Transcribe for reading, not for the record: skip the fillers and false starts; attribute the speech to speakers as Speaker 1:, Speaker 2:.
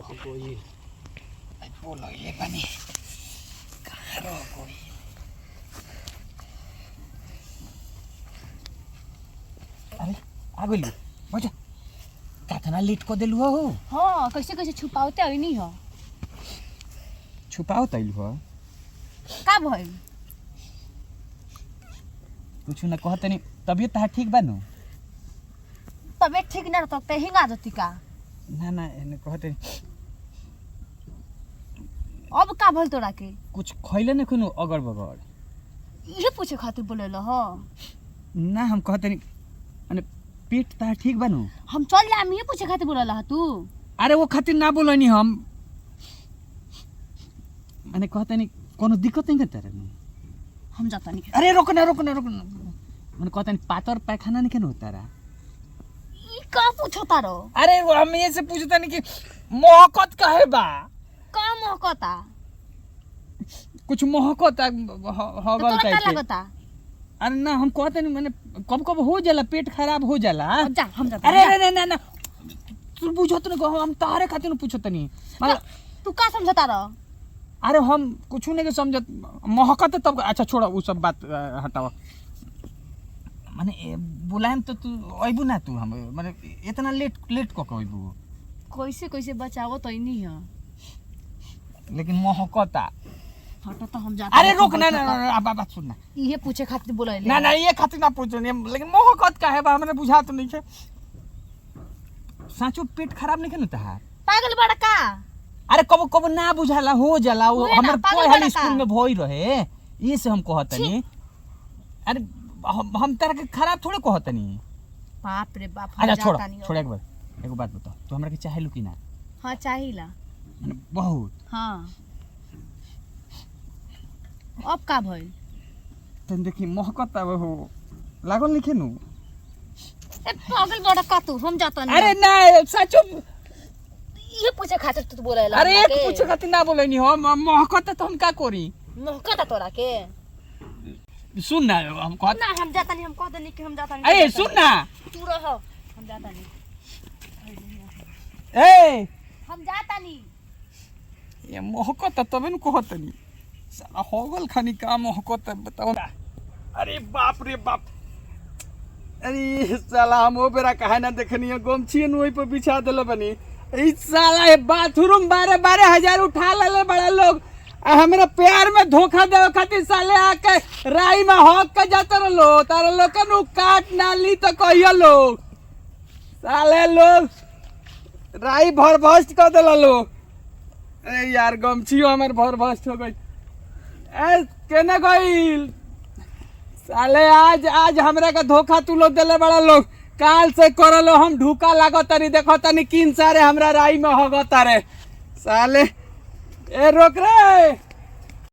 Speaker 1: कोई बोलो ये पानी कहाँ रहो कोई। अरे आ गइल बजा कातना लेट को देलु हो।
Speaker 2: हां कैसे कैसे छुपावते अभी नहीं हो
Speaker 1: छुपाओ तैल हो
Speaker 2: का भइल
Speaker 1: कुछ न कहतनी तबियत तार ठीक बा नु।
Speaker 2: तबियत ठीक ना रहता त हिंगा जती का
Speaker 1: ना ना एने कहते
Speaker 2: अब का भइल तोरा के
Speaker 1: कुछ खइले न कुनु अगर बगर
Speaker 2: ये पूछे खातिर बोलेल हो।
Speaker 1: ना हम कहतनी अने पेट तार ठीक बा नु।
Speaker 2: हम चल जाम ये पूछे खातिर बोलेल ह तू।
Speaker 1: अरे वो खातिर ना बोलनी हम माने कहतनी कोनो दिक्कत नहीं करता रे।
Speaker 2: हम जाता नहीं।
Speaker 1: अरे रुकना माने कहतनी पातर पैखाना नहीं केन होता रा।
Speaker 2: ई का पूछता रो।
Speaker 1: अरे वो हम ये से पूछता नहीं कि मोहकत काहे बा
Speaker 2: का मोहकता
Speaker 1: कुछ मोहकत हगल
Speaker 2: तोरा का
Speaker 1: टाइप के।
Speaker 2: लगता
Speaker 1: अरे ना हम कहते नहीं मैंने कब कब हो जाला पेट खराब हो जाला।
Speaker 2: जा हम जाता।
Speaker 1: अरे अरे ना ना तू पूछत न को हम तारे खातिर पूछत नहीं मतलब
Speaker 2: तू का समझता रो।
Speaker 1: अरे हम कुछ नहीं के समझत महकत तब अच्छा छोड़ वो सब बात हटाओ। माने बुलाएम तो तू अइबू ना तू हम माने इतना लेट को अइबू
Speaker 2: कैसे कैसे बचावो तो नहीं है
Speaker 1: लेकिन महकता।
Speaker 2: हटो तो हम जाता।
Speaker 1: अरे रुक ना ना बात सुन ना
Speaker 2: ये पूछे खातिर बोलेले
Speaker 1: ना ना ये खातिर ना पूछनी लेकिन महकत काहे बा हमरे बुझा तो नहीं है। साचो पेट खराब नहीं केन तार
Speaker 2: पागल बड़ा का।
Speaker 1: अरे कब कब ना बुझाला हो जाला वो
Speaker 2: उहे ना,
Speaker 1: हमर
Speaker 2: पागल
Speaker 1: कोई हाल
Speaker 2: बड़ा
Speaker 1: स्कूल
Speaker 2: का।
Speaker 1: में भई रहे ये से हम कहतनी। अरे हम तारा के खराब थोड़े कहतनी।
Speaker 2: बाप रे बाप
Speaker 1: अच्छा छोड़
Speaker 2: जाता नहीं हो।
Speaker 1: छोड़ एक बार एगो बात बता तू हमरा के चाहेलू कि ना
Speaker 2: हां चाहिला
Speaker 1: माने बहुत
Speaker 2: हां अब का भइल
Speaker 1: तन देखी महकत अब हो लागल लिखे नु।
Speaker 2: ए पागल बड़ा का तू हम जाता नहीं।
Speaker 1: अरे ना सचो
Speaker 2: ये पूछे खातिर तू बोलेला।
Speaker 1: अरे एक पूछे खातिर ना बोलनी हम महकत तो हम का करी।
Speaker 2: मोहकता तोरा के
Speaker 1: सुन ना हम कहत
Speaker 2: ना हम जाता नहीं। हम कह देनी कि हम जाता नहीं।
Speaker 1: अरे सुन ना
Speaker 2: तू रहो हम जाता नहीं।
Speaker 1: ए
Speaker 2: हम जाता नहीं।
Speaker 1: ये महकत तबे न कहतनी साला होगल खानी का महकत बताओ। अरे बाप रे बाप अरे साला हम ओ बेरा काहे ना देखनी गमछी न ओइ पे बिछा देले बनी। ई साला ये बाथरूम 12,000 उठा लेले बड़ा लोग आ हमरा प्यार में धोखा देवे खातिर साले आके राई में हक के जात रहो तार लोग के नु काट ना ली तो कहियो लोग साले लोग राई भर भस्ट कर देला लोग। अरे यार गमछियो हमर भर भस्ट हो गई। ए केने गइल साले आज हमरा के धोखा तू लोग देले बड़ा लोग काल से करलो हम ढूका लागतनी देखतनी किन सारे हमरा राई में हगतारे साले ए रोक रे।